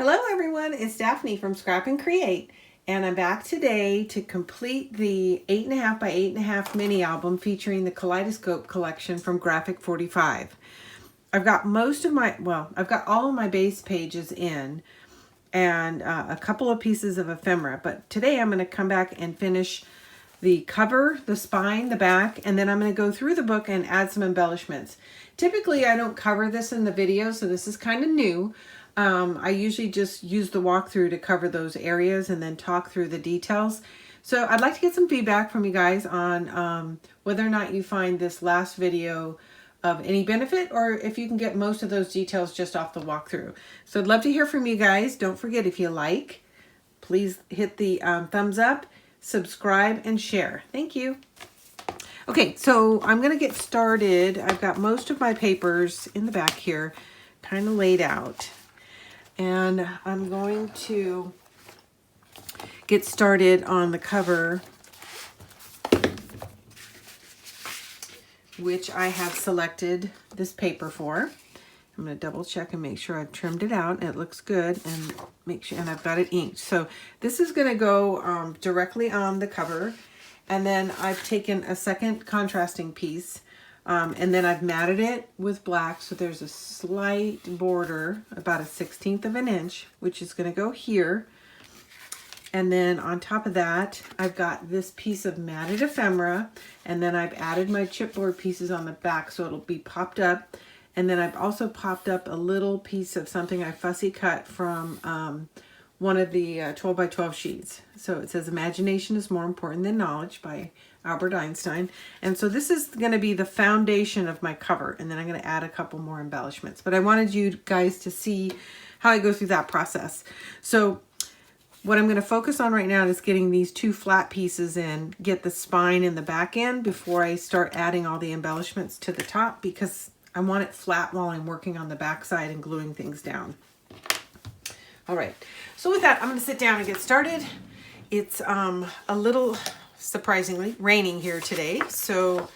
Hello everyone, it's Daphne from Scrap and Create, and I'm back today to complete the 8.5 by 8.5 mini album featuring the Kaleidoscope collection from Graphic 45. I've got I've got all of my base pages in and a couple of pieces of ephemera, but today I'm going to come back and finish the cover, the spine, the back, and then I'm going to go through the book and add some embellishments. Typically I don't cover this in the video, so this is kind of new. I usually just use the walkthrough to cover those areas and then talk through the details. So I'd like to get some feedback from you guys on whether or not you find this last video of any benefit, or if you can get most of those details just off the walkthrough. So I'd love to hear from you guys. Don't forget, if you like, please hit the thumbs up, subscribe, and share. Thank you. Okay, so I'm going to get started. I've got most of my papers in the back here kind of laid out. And I'm going to get started on the cover, which I have selected this paper for. I'm going to double check and make sure I've trimmed it out. It looks good, and make sure, and I've got it inked. So this is going to go directly on the cover, and then I've taken a second contrasting piece. And then I've matted it with black, so there's a slight border, about 1/16 of an inch, which is going to go here. And then on top of that, I've got this piece of matted ephemera, and then I've added my chipboard pieces on the back, so it'll be popped up. And then I've also popped up a little piece of something I fussy cut from one of the 12 by 12 sheets. So it says, "Imagination is more important than knowledge" by Albert Einstein. And so this is going to be the foundation of my cover, and then I'm going to add a couple more embellishments. But I wanted you guys to see how I go through that process. So what I'm going to focus on right now is getting these two flat pieces in, get the spine and the back end before I start adding all the embellishments to the top, because I want it flat while I'm working on the back side and gluing things down. All right, so with that, I'm going to sit down and get started. It's a little, surprisingly, raining here today, so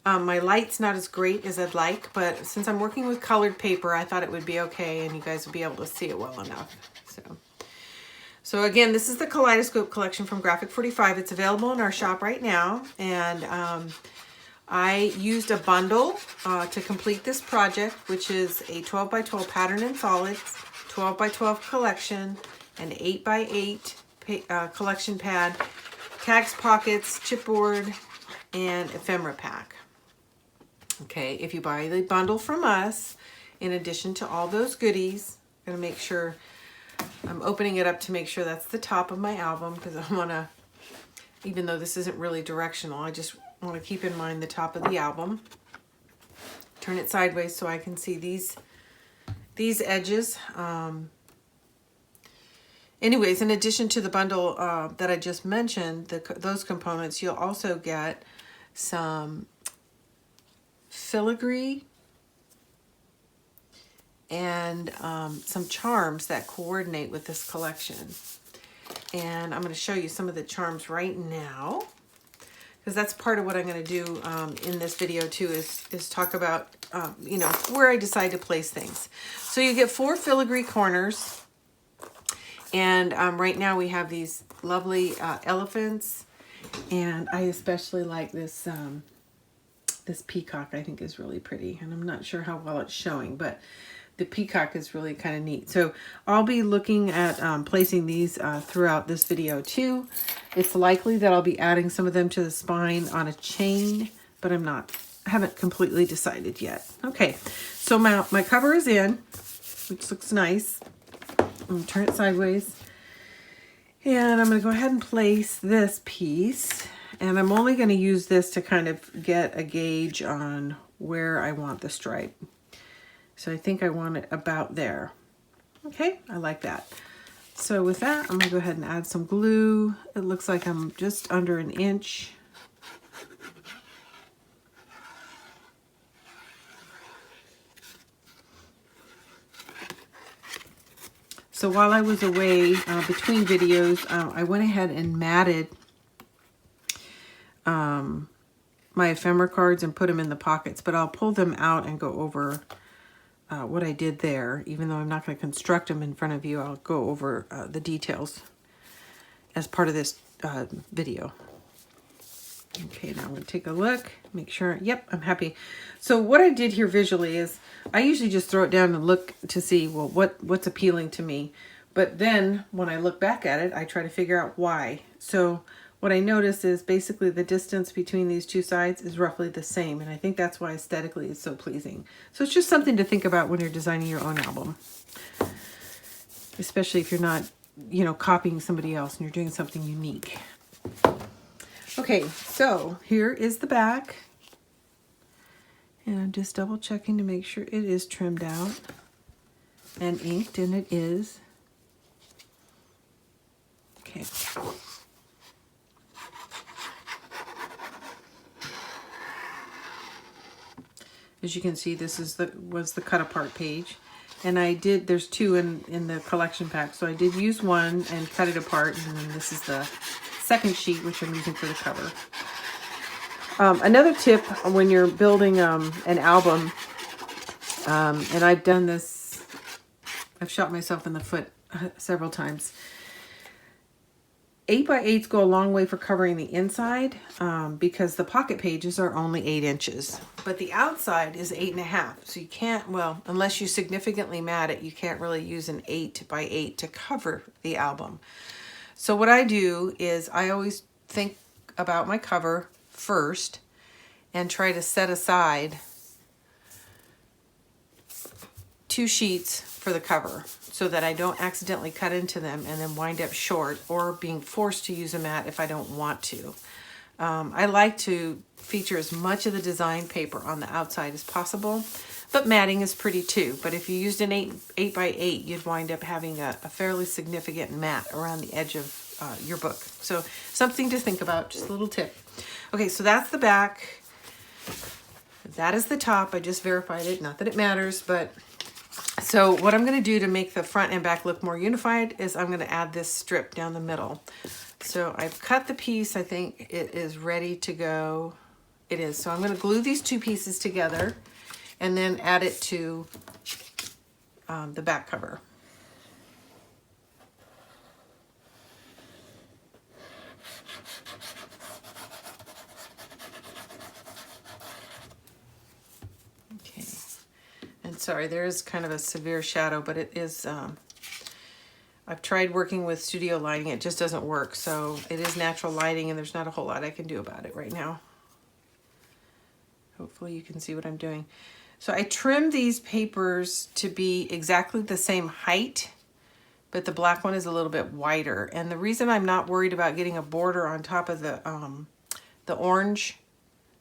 my light's not as great as I'd like, but since I'm working with colored paper, I thought it would be okay and you guys would be able to see it well enough. So again, this is the Kaleidoscope collection from Graphic 45. It's available in our shop right now, and I used a bundle to complete this project, which is a 12 by 12 pattern in solids, 12 by 12 collection, an 8 by 8 collection pad, tags, pockets, chipboard, and ephemera pack. Okay, if you buy the bundle from us, in addition to all those goodies, I'm going to make sure I'm opening it up to make sure that's the top of my album, because I want to, even though this isn't really directional, I just want to keep in mind the top of the album. Turn it sideways so I can see these edges. Anyways, in addition to the bundle that I just mentioned, those components, you'll also get some filigree and some charms that coordinate with this collection. And I'm going to show you some of the charms right now, because that's part of what I'm going to do in this video too, is talk about you know, where I decide to place things. So you get 4 filigree corners, and right now we have these lovely elephants, and I especially like this this peacock. I think is really pretty, and I'm not sure how well it's showing, but the peacock is really kind of neat. So I'll be looking at placing these throughout this video too. It's likely that I'll be adding some of them to the spine on a chain, but I haven't completely decided yet. Okay, so my cover is in, which looks nice. I'm gonna turn it sideways, and I'm gonna go ahead and place this piece, and I'm only gonna use this to kind of get a gauge on where I want the stripe. So I think I want it about there. Okay, I like that. So with that, I'm gonna go ahead and add some glue. It looks like I'm just under 1 inch. So while I was away between videos, I went ahead and matted my ephemera cards and put them in the pockets, but I'll pull them out and go over what I did there. Even though I'm not going to construct them in front of you, I'll go over the details as part of this video. Okay, now I'm going to take a look, make sure, yep, I'm happy. So what I did here visually is, I usually just throw it down and look to see, well, what's appealing to me. But then when I look back at it, I try to figure out why. So what I notice is basically the distance between these two sides is roughly the same. And I think that's why aesthetically it's so pleasing. So it's just something to think about when you're designing your own album. Especially if you're not, you know, copying somebody else and you're doing something unique. Okay, so here is the back. And I'm just double checking to make sure it is trimmed out and inked, and it is. Okay. As you can see, this is was the cut apart page. And I did, there's two in the collection pack. So I did use one and cut it apart, and then this is the second sheet, which I'm using for the cover. Another tip when you're building an album, and I've done this, I've shot myself in the foot several times. 8x8s go a long way for covering the inside because the pocket pages are only 8 inches, but the outside is 8.5. So you can't, well, unless you significantly mat it, you can't really use an 8x8 to cover the album. So what I do is I always think about my cover first and try to set aside 2 sheets for the cover so that I don't accidentally cut into them and then wind up short or being forced to use a mat if I don't want to. I like to feature as much of the design paper on the outside as possible, but matting is pretty too. But if you used an 8x8, you'd wind up having a fairly significant mat around the edge of your book. So something to think about, just a little tip. Okay, so that's the back. That is the top. I just verified it, not that it matters, but so what I'm going to do to make the front and back look more unified is I'm going to add this strip down the middle. So I've cut the piece. I think it is ready to go. It is. So I'm going to glue these 2 pieces together and then add it to the back cover. Okay. And sorry, there is kind of a severe shadow, but it is, I've tried working with studio lighting. It just doesn't work. So it is natural lighting and there's not a whole lot I can do about it right now. Hopefully you can see what I'm doing. So I trimmed these papers to be exactly the same height, but the black one is a little bit wider. And the reason I'm not worried about getting a border on top of the orange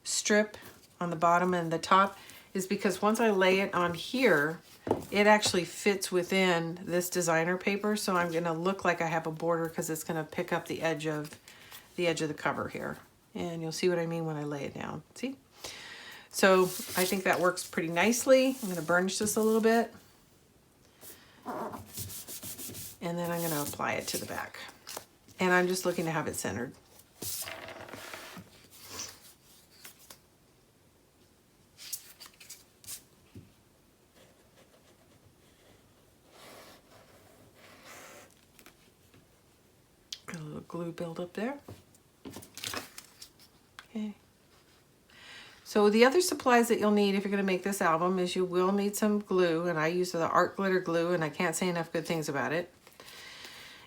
strip on the bottom and the top is because once I lay it on here, it actually fits within this designer paper. So I'm gonna look like I have a border because it's gonna pick up the edge of the cover here. And you'll see what I mean when I lay it down, see? So I think that works pretty nicely. I'm gonna burnish this a little bit. And then I'm gonna apply it to the back. And I'm just looking to have it centered. Got a little glue buildup there. Okay. So the other supplies that you'll need if you're going to make this album is you will need some glue, and I use the Art Glitter glue, and I can't say enough good things about it.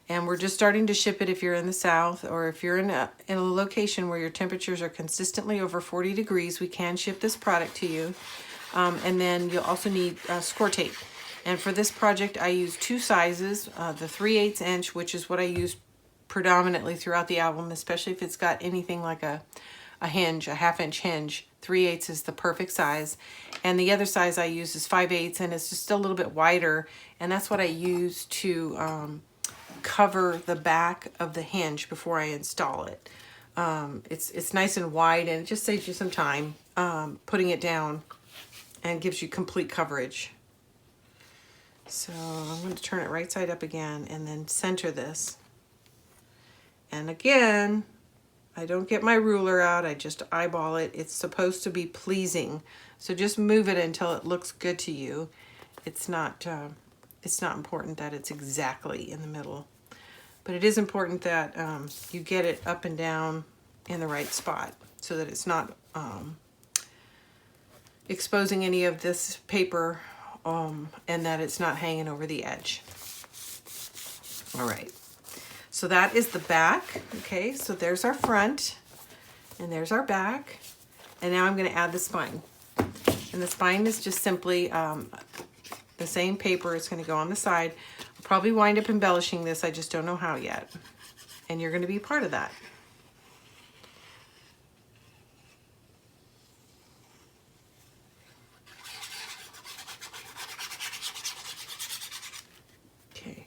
And we're just starting to ship it if you're in the South, or if you're in a location where your temperatures are consistently over 40 degrees, we can ship this product to you. And then you'll also need score tape. And for this project, I use 2 sizes, the 3/8 inch, which is what I use predominantly throughout the album, especially if it's got anything like a hinge, a 1/2 inch hinge. 3/8 is the perfect size. And the other size I use is 5/8, and it's just a little bit wider. And that's what I use to cover the back of the hinge before I install it. It's nice and wide, and it just saves you some time putting it down and gives you complete coverage. So I'm going to turn it right side up again and then center this. And again, I don't get my ruler out, I just eyeball it. It's supposed to be pleasing. So just move it until it looks good to you. it's not important that it's exactly in the middle, but it is important that you get it up and down in the right spot so that it's not exposing any of this paper and that it's not hanging over the edge. All right, so that is the back. Okay, so there's our front and there's our back, and now I'm going to add the spine. And the spine is just simply the same paper. It's going to go on the side. I'll probably wind up embellishing this. I just don't know how yet. And you're going to be part of that. Okay.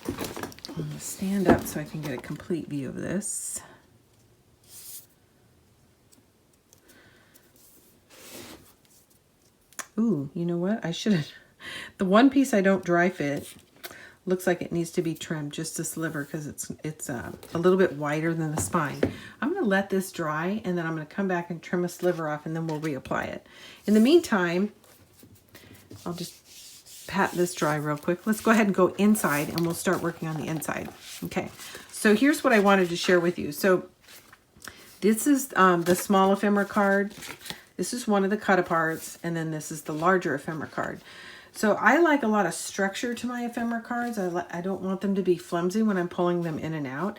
I'm going to stand up so I can get a complete view of this. Ooh, you know what? I should have... The one piece I don't dry fit looks like it needs to be trimmed, just a sliver, because it's a little bit wider than the spine. I'm going to let this dry, and then I'm going to come back and trim a sliver off, and then we'll reapply it. In the meantime, I'll just pat this dry real quick. Let's go ahead and go inside, and we'll start working on the inside. Okay, so here's what I wanted to share with you. So this is the small ephemera card. This is one of the cut-aparts, and then this is the larger ephemera card. So I like a lot of structure to my ephemera cards. I don't want them to be flimsy when I'm pulling them in and out.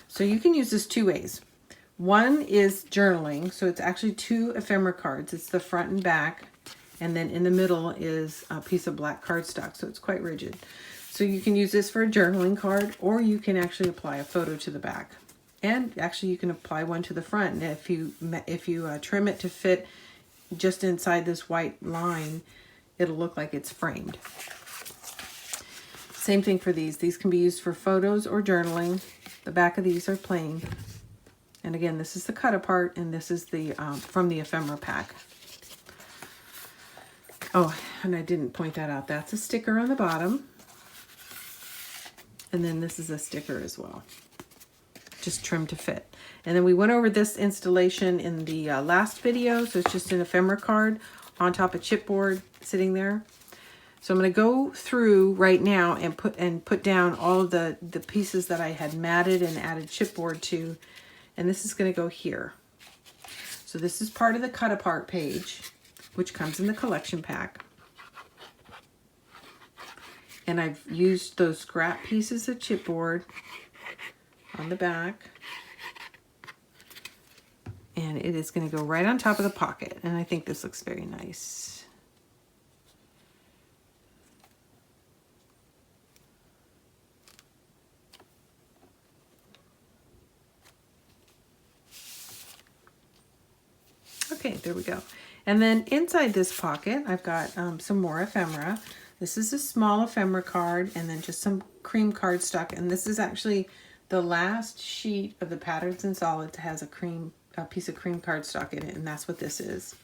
So you can use this two ways. One is journaling, so it's actually two ephemera cards. It's the front and back, and then in the middle is a piece of black cardstock, so it's quite rigid. So you can use this for a journaling card, or you can actually apply a photo to the back. And actually you can apply one to the front. And if you trim it to fit just inside this white line, it'll look like it's framed. Same thing for these. These can be used for photos or journaling. The back of these are plain. And again, this is the cut apart, and this is the from the ephemera pack. Oh, and I didn't point that out. That's a sticker on the bottom. And then this is a sticker as well, just trimmed to fit. And then we went over this installation in the last video, so it's just an ephemera card on top of chipboard sitting there. So I'm going to go through right now and put down all of the pieces that I had matted and added chipboard to, and this is going to go here. So this is part of the cut apart page, which comes in the collection pack. And I've used those scrap pieces of chipboard on the back. And it is going to go right on top of the pocket. And I think this looks very nice. Okay, there we go. And then inside this pocket, I've got some more ephemera. This is a small ephemera card, and then just some cream cardstock. And this is actually the last sheet of the Patterns and Solids has a piece of cream cardstock in it, and that's what this is.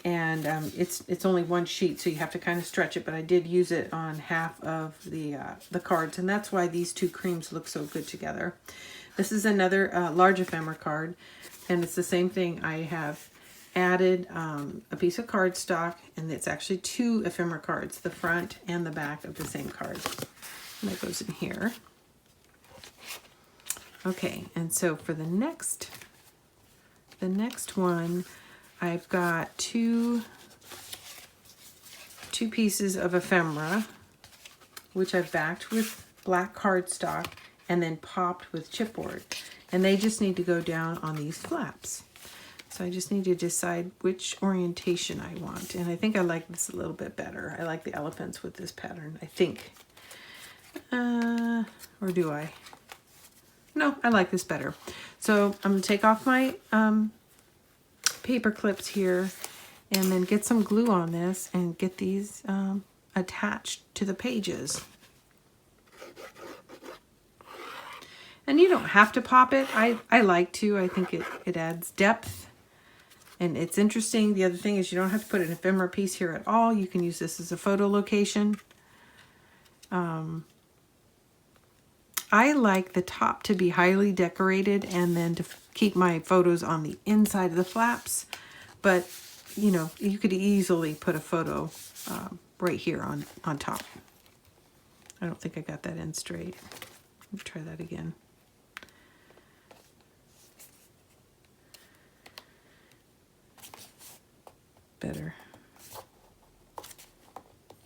And it's only one sheet, so you have to kind of stretch it, but I did use it on half of the cards, and that's why these two creams look so good together. This is another large ephemera card, and it's the same thing. I have added a piece of cardstock, and it's actually two ephemera cards, the front and the back of the same card. And that goes in here. Okay, and so for the next one, I've got two pieces of ephemera, which I've backed with black cardstock and then popped with chipboard. And they just need to go down on these flaps. So I just need to decide which orientation I want. And I think I like this a little bit better. I like the elephants with this pattern, I think. Or do I? No, I like this better. So I'm going to take off my paper clips here and then get some glue on this and get these attached to the pages. And you don't have to pop it. I like to. I think it adds depth. And it's interesting. The other thing is you don't have to put an ephemera piece here at all. You can use this as a photo location. I like the top to be highly decorated and then to keep my photos on the inside of the flaps. But, you know, you could easily put a photo right here on top. I don't think I got that in straight. Let me try that again. Better.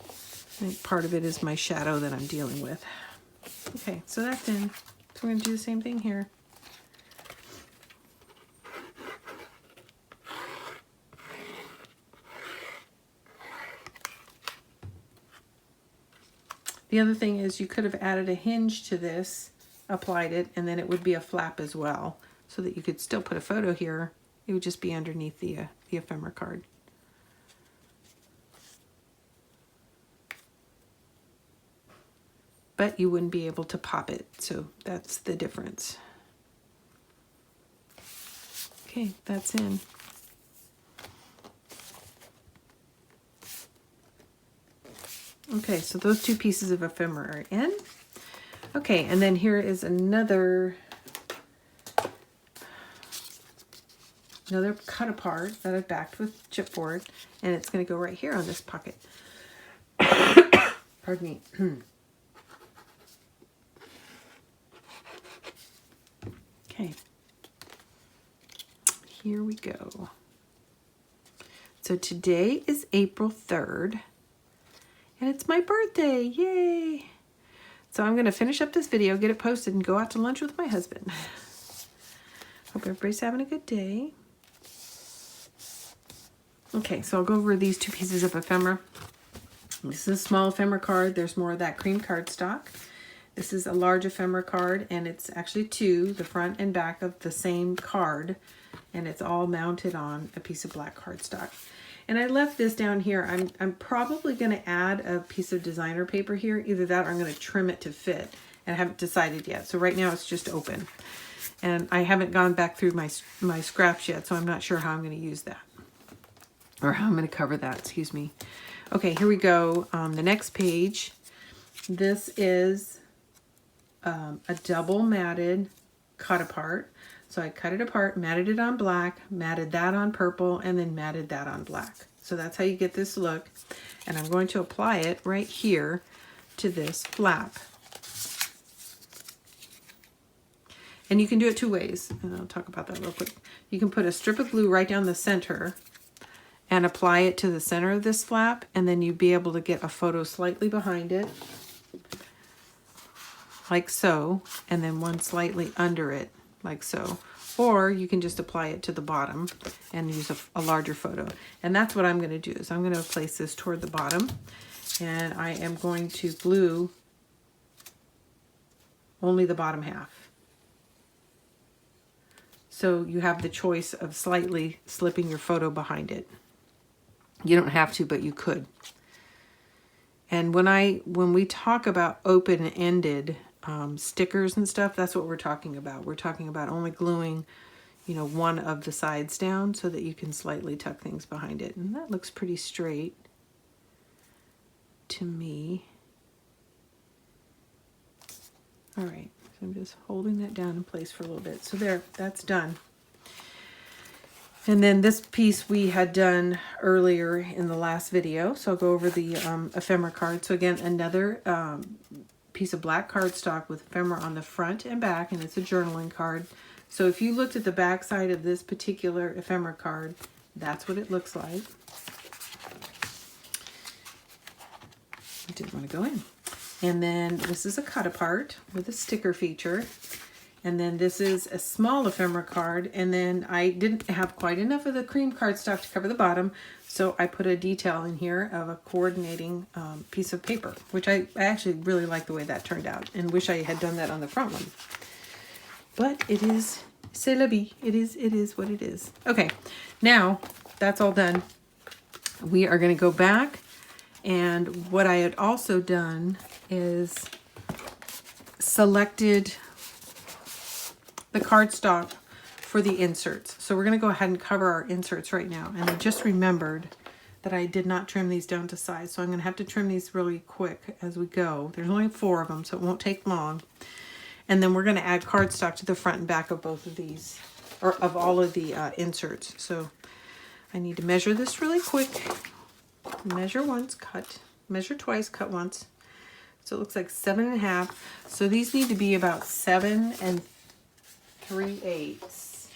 I think part of it is my shadow that I'm dealing with. Okay, so that's in. So we're going to do the same thing here. The other thing is you could have added a hinge to this, applied it, and then it would be a flap as well, so that you could still put a photo here. It would just be underneath the ephemera card. But you wouldn't be able to pop it, so that's the difference. Okay, that's in. Okay, so those two pieces of ephemera are in. Okay, and then here is another cut apart that I've backed with chipboard, and it's going to go right here on this pocket. Pardon me. Okay, here we go. So today is April 3rd. And it's my birthday, yay! So I'm going to finish up this video, get it posted, and go out to lunch with my husband. Hope everybody's having a good day. Okay, so I'll go over these two pieces of ephemera. This is a small ephemera card. There's more of that cream cardstock. This is a large ephemera card, and it's actually two, the front and back of the same card, and it's all mounted on a piece of black cardstock. And I left this down here. I'm probably going to add a piece of designer paper here. Either that or I'm going to trim it to fit. And I haven't decided yet. So right now it's just open. And I haven't gone back through my scraps yet, so I'm not sure how I'm going to use that. Or how I'm going to cover that, excuse me. Okay, here we go. The next page. This is a double matted cut apart. So I cut it apart, matted it on black, matted that on purple, and then matted that on black. So that's how you get this look. And I'm going to apply it right here to this flap. And you can do it two ways, and I'll talk about that real quick. You can put a strip of glue right down the center and apply it to the center of this flap, and then you'd be able to get a photo slightly behind it, like so, and then one slightly under it, like so. Or you can just apply it to the bottom and use a larger photo. And that's what I'm going to do, is I'm going to place this toward the bottom, and I am going to glue only the bottom half. So you have the choice of slightly slipping your photo behind it. You don't have to, but you could. And when we talk about open-ended stickers and stuff, that's what we're talking about. We're talking about only gluing, you know, one of the sides down so that you can slightly tuck things behind it. And that looks pretty straight to me. All right, so I'm just holding that down in place for a little bit. So there, that's done. And then this piece we had done earlier in the last video. So I'll go over the ephemera card. So again, another piece of black cardstock with ephemera on the front and back, and it's a journaling card. So if you looked at the back side of this particular ephemera card, that's what it looks like. I didn't want to go in. And then this is a cut apart with a sticker feature. And then this is a small ephemera card. And then I didn't have quite enough of the cream cardstock to cover the bottom, so I put a detail in here of a coordinating piece of paper, which I actually really like the way that turned out, and wish I had done that on the front one. But it is, c'est la vie. It is what it is. Okay, now that's all done. We are going to go back, and what I had also done is selected the cardstock for the inserts. So we're going to go ahead and cover our inserts right now. And I just remembered that I did not trim these down to size, so I'm going to have to trim these really quick as we go. There's only 4 of them, so it won't take long. And then we're going to add cardstock to the front and back of both of these, or of all of the inserts. So I need to measure this really quick. measure once, cut, measure twice, cut once. So it looks like 7.5. So these need to be about 7 3/8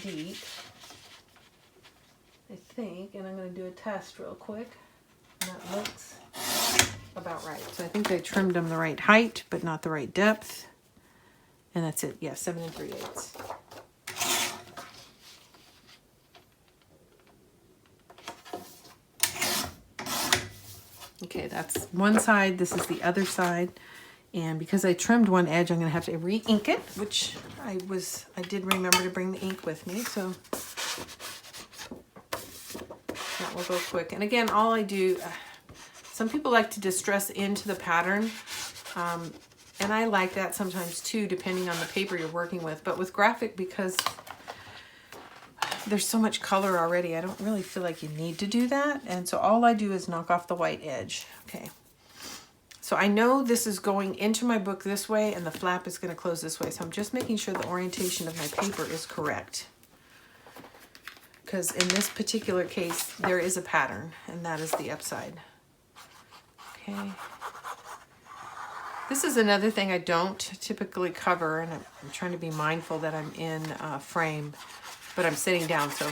deep, I think. And I'm going to do a test real quick. And that looks about right. So I think they trimmed them the right height, but not the right depth. And that's it. Yeah, 7 3/8. Okay, that's one side. This is the other side. And because I trimmed one edge, I'm going to have to re-ink it, which I did remember to bring the ink with me. So that will go quick. And again, all I do, some people like to distress into the pattern. And I like that sometimes too, depending on the paper you're working with. But with graphic, because there's so much color already, I don't really feel like you need to do that. And so all I do is knock off the white edge. Okay. So I know this is going into my book this way and the flap is going to close this way. So I'm just making sure the orientation of my paper is correct. Because in this particular case, there is a pattern, and that is the upside. Okay. This is another thing I don't typically cover, and I'm trying to be mindful that I'm in frame, but I'm sitting down. So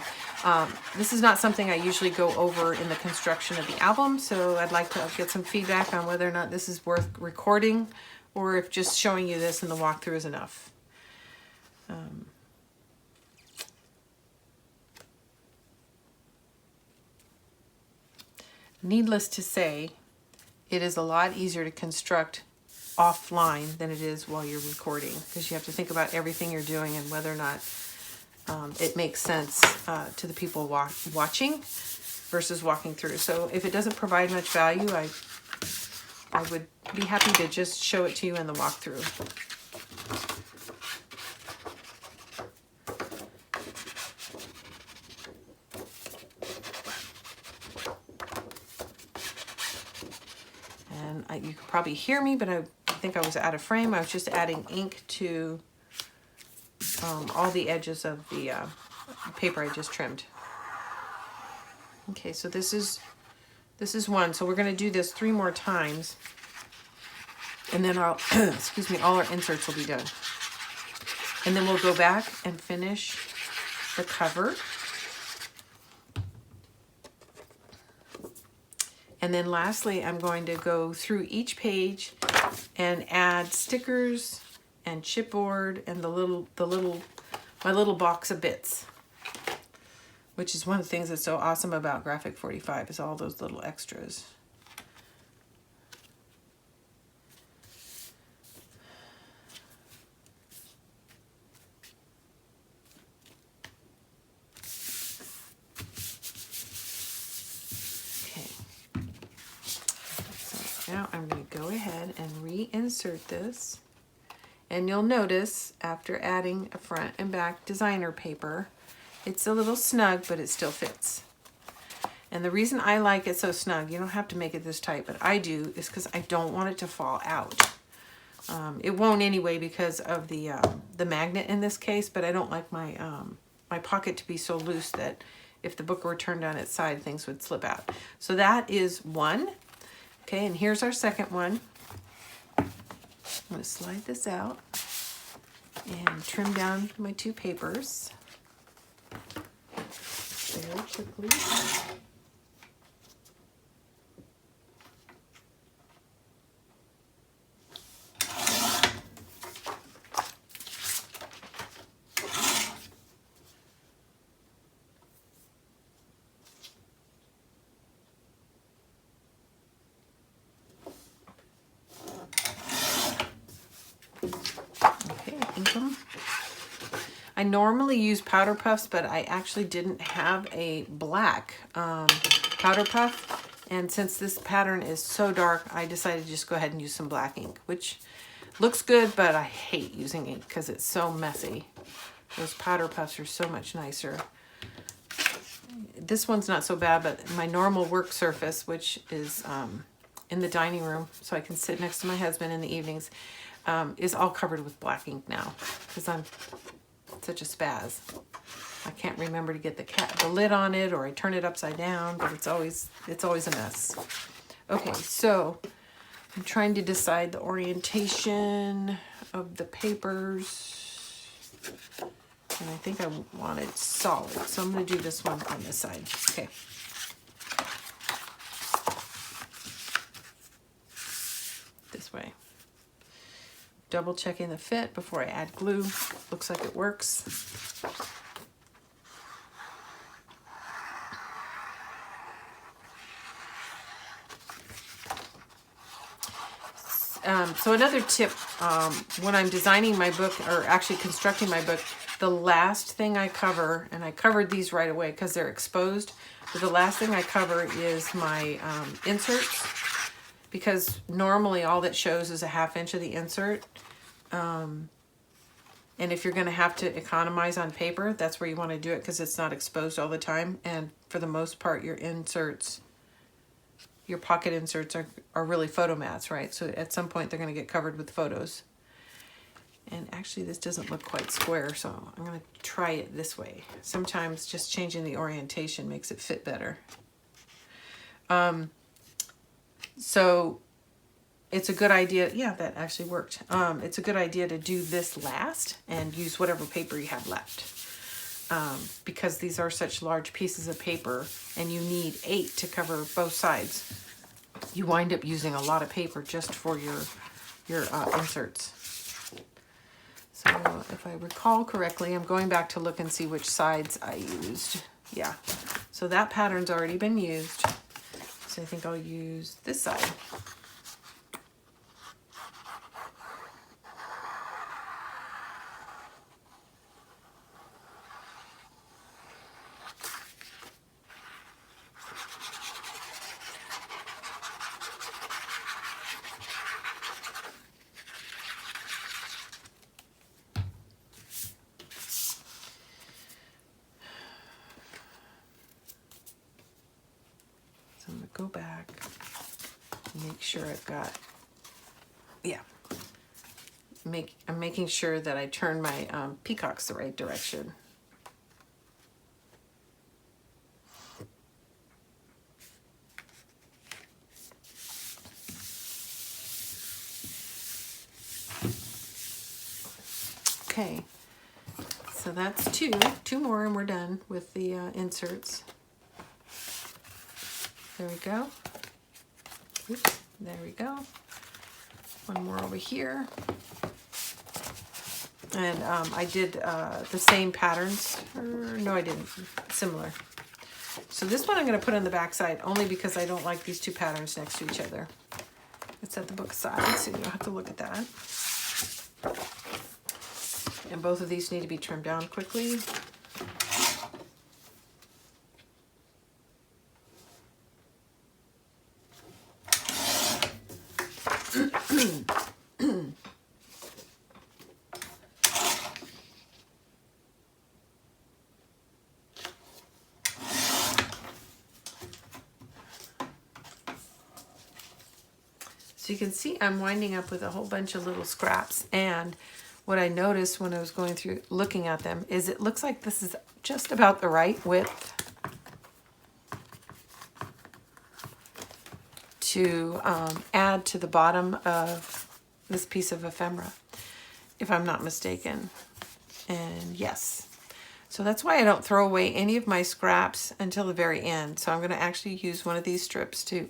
this is not something I usually go over in the construction of the album, so I'd like to get some feedback on whether or not this is worth recording, or if just showing you this in the walkthrough is enough. Needless to say, it is a lot easier to construct offline than it is while you're recording, because you have to think about everything you're doing and whether or not it makes sense to the people watching versus walking through. So if it doesn't provide much value, I would be happy to just show it to you in the walkthrough. And you can probably hear me, but I think I was out of frame. I was just adding ink to all the edges of the paper I just trimmed. Okay, so this is one. So we're going to do this 3 more times, and then I'll excuse me, all our inserts will be done. And then we'll go back and finish the cover. And then lastly, I'm going to go through each page and add stickers and chipboard and my little box of bits, which is one of the things that's so awesome about Graphic 45 is all those little extras. Now I'm going to go ahead and reinsert this, and you'll notice after adding a front and back designer paper, it's a little snug, but it still fits. And the reason I like it so snug, you don't have to make it this tight, but I do, is because I don't want it to fall out. It won't anyway because of the magnet in this case, but I don't like my my pocket to be so loose that if the book were turned on its side, things would slip out. So that is one. Okay, and here's our second one. I'm going to slide this out and trim down my 2 papers very quickly. I normally use powder puffs, but I actually didn't have a black powder puff. And since this pattern is so dark, I decided to just go ahead and use some black ink, which looks good, but I hate using ink because it's so messy. Those powder puffs are so much nicer. This one's not so bad, but my normal work surface, which is in the dining room, so I can sit next to my husband in the evenings, is all covered with black ink now because I'm such a spaz. I can't remember to get the lid on it, or I turn it upside down, but it's always a mess. Okay, so I'm trying to decide the orientation of the papers, and I think I want it solid, so I'm going to do this one on this side. Okay. This way. Double checking the fit before I add glue. Looks like it works. So another tip, when I'm designing my book, or actually constructing my book, the last thing I cover, and I covered these right away because they're exposed, but the last thing I cover is my inserts, because normally all that shows is a 1/2 inch of the insert. And if you're going to have to economize on paper, that's where you want to do it, because it's not exposed all the time. And for the most part, your inserts, your pocket inserts are really photo mats, right? So at some point they're going to get covered with photos. And actually this doesn't look quite square, so I'm going to try it this way. Sometimes just changing the orientation makes it fit better. So it's a good idea. Yeah, that actually worked. It's a good idea to do this last and use whatever paper you have left. Because these are such large pieces of paper and you need 8 to cover both sides, you wind up using a lot of paper just for your inserts. So if I recall correctly, I'm going back to look and see which sides I used. Yeah, so that pattern's already been used. So I think I'll use this side. So I'm going to go back and make sure I've got, yeah, I'm making sure that I turn my peacocks the right direction. Okay, so that's two more and we're done with the inserts. There we go. Oops, there we go. One more over here. And I did the same patterns, or no I didn't, similar. So this one I'm going to put on the back side only because I don't like these two patterns next to each other. Let's set the book aside so you don't have to look at that. And both of these need to be trimmed down quickly. So you can see I'm winding up with a whole bunch of little scraps, and what I noticed when I was going through looking at them is it looks like this is just about the right width to add to the bottom of this piece of ephemera, if I'm not mistaken. And yes, so that's why I don't throw away any of my scraps until the very end. So I'm going to actually use one of these strips to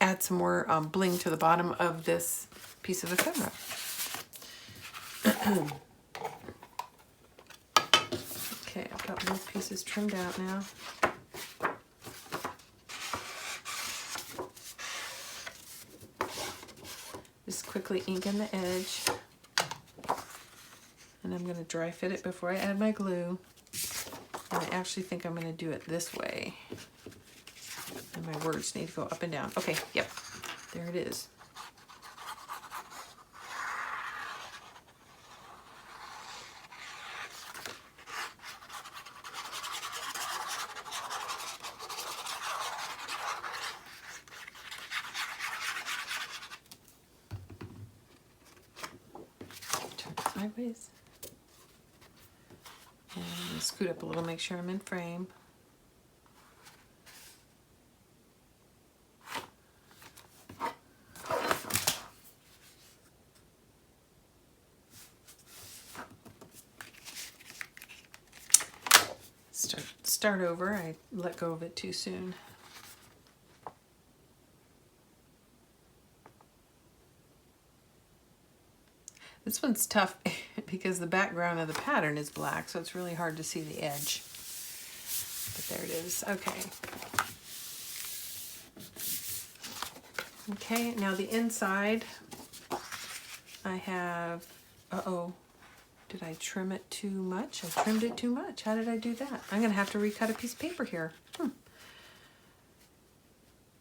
add some more bling to the bottom of this piece of ephemera. Okay, I've got both pieces trimmed out now. Just quickly ink in the edge. And I'm going to dry fit it before I add my glue. And I actually think I'm going to do it this way. And my words need to go up and down. Okay, yep, there it is. Turn it sideways. And scoot up a little, make sure I'm in frame. Start over. I let go of it too soon. This one's tough because the background of the pattern is black, so it's really hard to see the edge. But there it is. Okay. Okay, now the inside, I have, uh-oh, did I trim it too much? I trimmed it too much. How did I do that? I'm gonna have to recut a piece of paper here.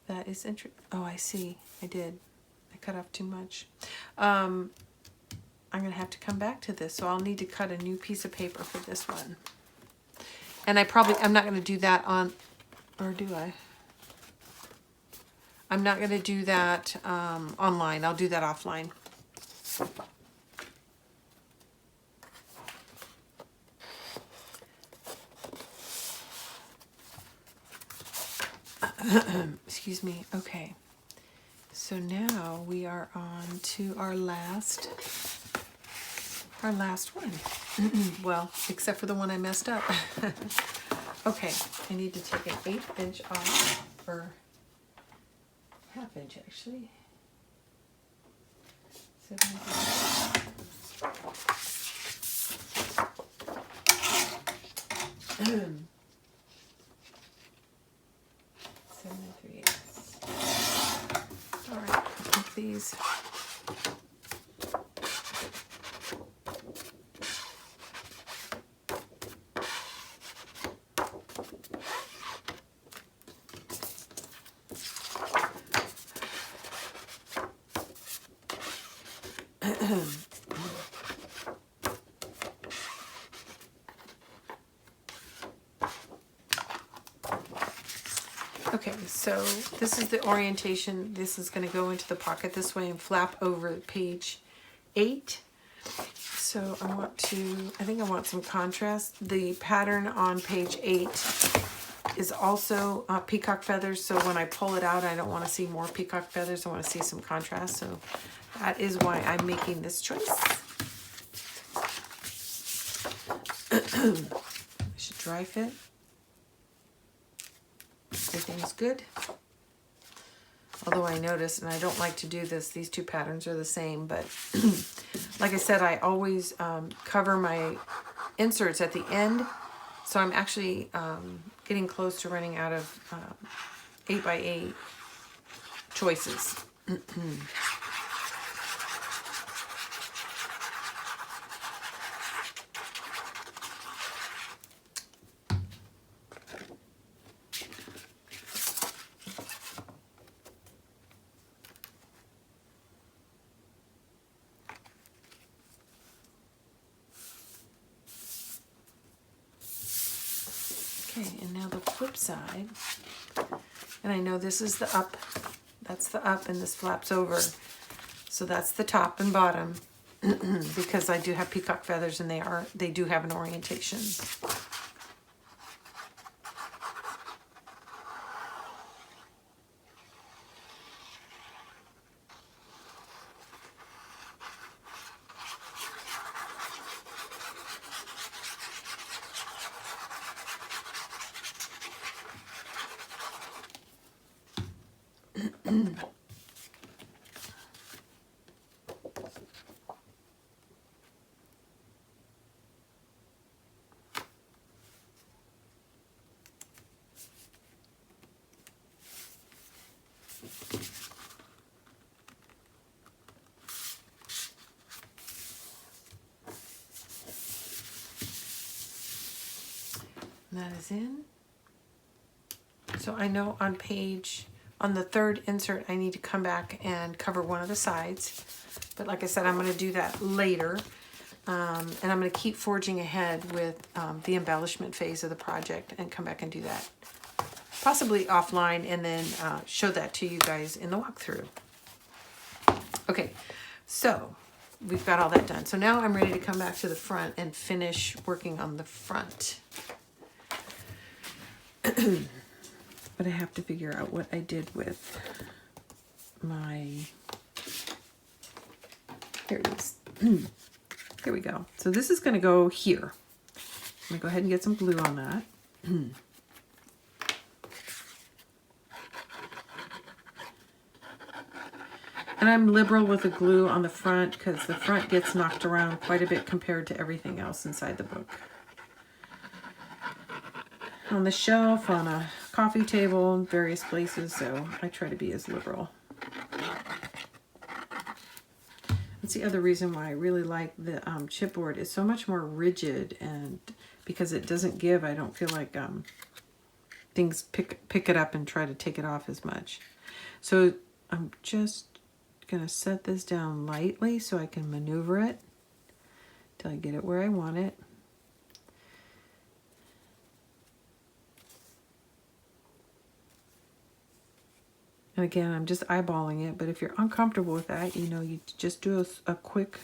That is interesting. Oh, I see, I did. I cut off too much. I'm gonna have to come back to this, so I'll need to cut a new piece of paper for this one. And I'm not gonna do that on, or do I? I'm not gonna do that online. I'll do that offline. Excuse me. Okay. So now we are on to our last one. Well, except for the one I messed up. Okay, I need to take an 1/8 inch off, or 1/2 inch actually. 7 3/8. All right, I'll take these. Okay, so this is the orientation. This is going to go into the pocket this way and flap over page 8. So I think I want some contrast. The pattern on page 8 is also peacock feathers, so when I pull it out, I don't want to see more peacock feathers. I want to see some contrast, so that is why I'm making this choice. I should dry fit. Everything's good. Although I noticed, and I don't like to do this, these two patterns are the same, but like I said, I always cover my inserts at the end, so I'm actually getting close to running out of 8x8 choices. Okay, and now the flip side, and I know this is the up, that's the up, and this flaps over, so that's the top and bottom, because I do have peacock feathers and they do have an orientation. And that is in. So I know on the third insert, I need to come back and cover one of the sides. But like I said, I'm going to do that later. And I'm going to keep forging ahead with the embellishment phase of the project and come back and do that. Possibly offline, and then show that to you guys in the walkthrough. Okay, so we've got all that done. So now I'm ready to come back to the front and finish working on the front. But I have to figure out what I did with my, here it is. Here we go. So this is going to go here. I'm going to go ahead and get some glue on that. And I'm liberal with the glue on the front because the front gets knocked around quite a bit compared to everything else inside the book. On the shelf, on a coffee table, in various places, so I try to be as liberal. That's the other reason why I really like the chipboard. It's so much more rigid, and because it doesn't give, I don't feel like things pick it up and try to take it off as much. So I'm just going to set this down lightly so I can maneuver it till I get it where I want it. And again, I'm just eyeballing it, but if you're uncomfortable with that, you know, you just do a quick,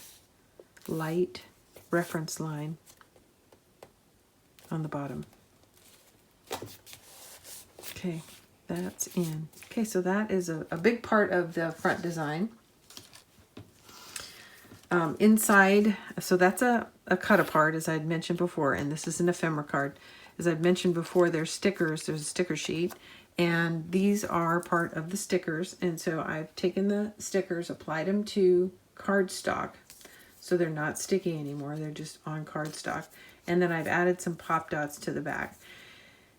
light reference line on the bottom. Okay, that's in. Okay, so that is a big part of the front design. Inside, so that's a cut apart, as I'd mentioned before, and this is an ephemera card. As I've mentioned before, there's stickers, there's a sticker sheet, and these are part of the stickers. And so I've taken the stickers, applied them to cardstock, so they're not sticky anymore, they're just on cardstock. And then I've added some pop dots to the back.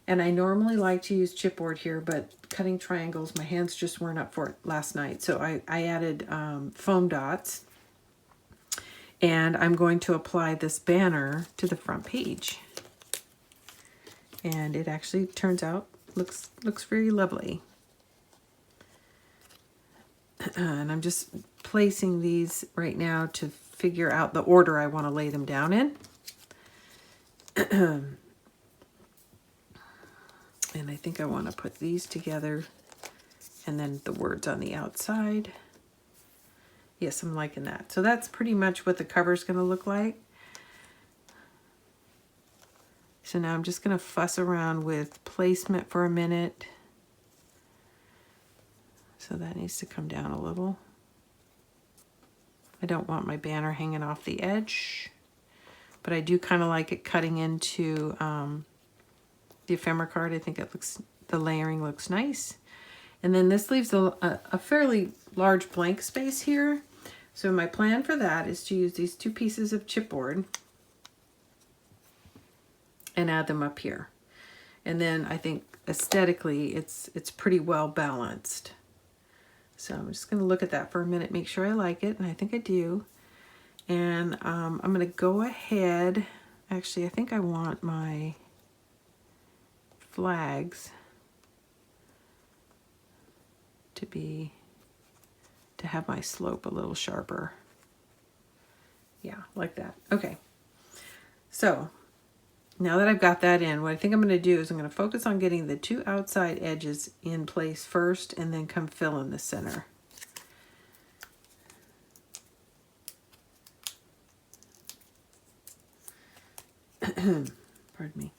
And I normally like to use chipboard here, but cutting triangles, my hands just weren't up for it last night. So I added foam dots. And I'm going to apply this banner to the front page. And it actually turns out, looks very lovely. And I'm just placing these right now to figure out the order I want to lay them down in. And I think I want to put these together and then the words on the outside. Yes, I'm liking that. So that's pretty much what the cover is going to look like. So now I'm just going to fuss around with placement for a minute. So that needs to come down a little. I don't want my banner hanging off the edge, but I do kind of like it cutting into the ephemera card. I think it looks, the layering looks nice. And then this leaves a fairly large blank space here. So my plan for that is to use these two pieces of chipboard and add them up here. And then I think aesthetically it's pretty well balanced. So I'm just going to look at that for a minute, make sure I like it, and I think I do. And I'm going to go ahead, actually I think I want my flags to have my slope a little sharper. Yeah, like that. Okay. So now that I've got that in, what I think I'm going to do is I'm going to focus on getting the two outside edges in place first and then come fill in the center. Pardon me.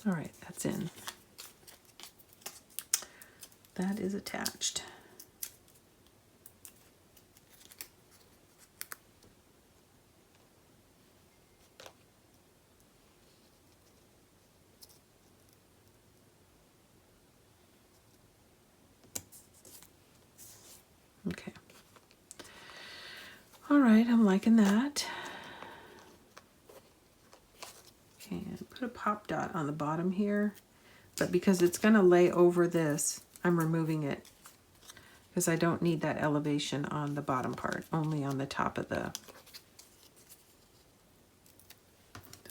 All right, that's in. That is attached. Okay. All right, I'm liking that. Okay, put a pop dot on the bottom here, but because it's going to lay over this, I'm removing it because I don't need that elevation on the bottom part, only on the top of the,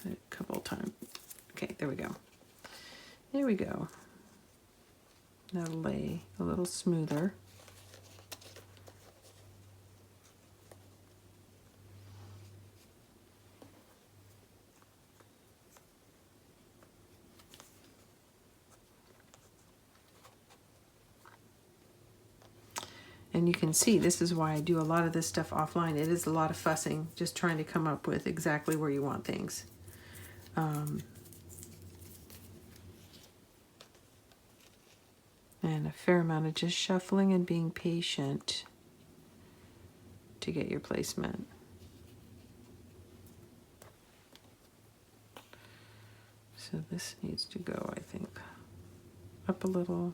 a couple of times. Okay, there we go. There we go. That'll lay a little smoother. And you can see this is why I do a lot of this stuff offline. It is a lot of fussing, just trying to come up with exactly where you want things. And a fair amount of just shuffling and being patient to get your placement. So this needs to go, I think, up a little.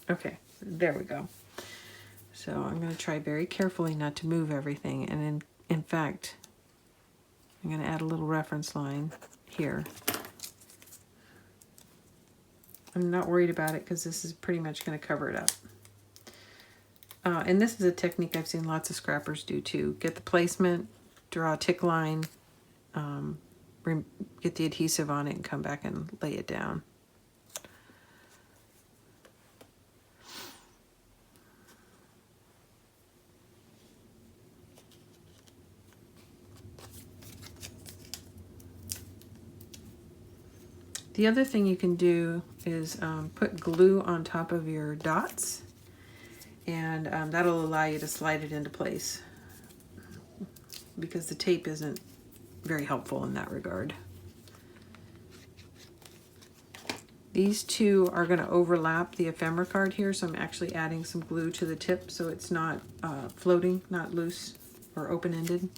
Okay, there we go. So I'm going to try very carefully not to move everything. And in fact, I'm going to add a little reference line here. I'm not worried about it because this is pretty much going to cover it up. And this is a technique I've seen lots of scrappers do too. Get the placement, draw a tick line, get the adhesive on it and come back and lay it down. The other thing you can do is put glue on top of your dots, and that'll allow you to slide it into place because the tape isn't very helpful in that regard. These two are going to overlap the ephemera card here, so I'm actually adding some glue to the tip so it's not floating, not loose or open-ended.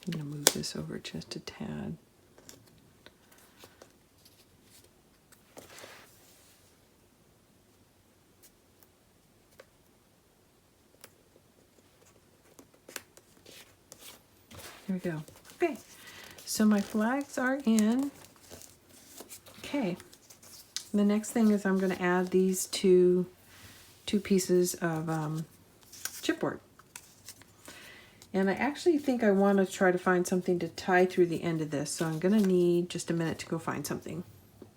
I'm going to move this over just a tad. There we go. Okay, so my flags are in. Okay, the next thing is I'm going to add these two pieces of chipboard. And I actually think I want to try to find something to tie through the end of this, so I'm going to need just a minute to go find something.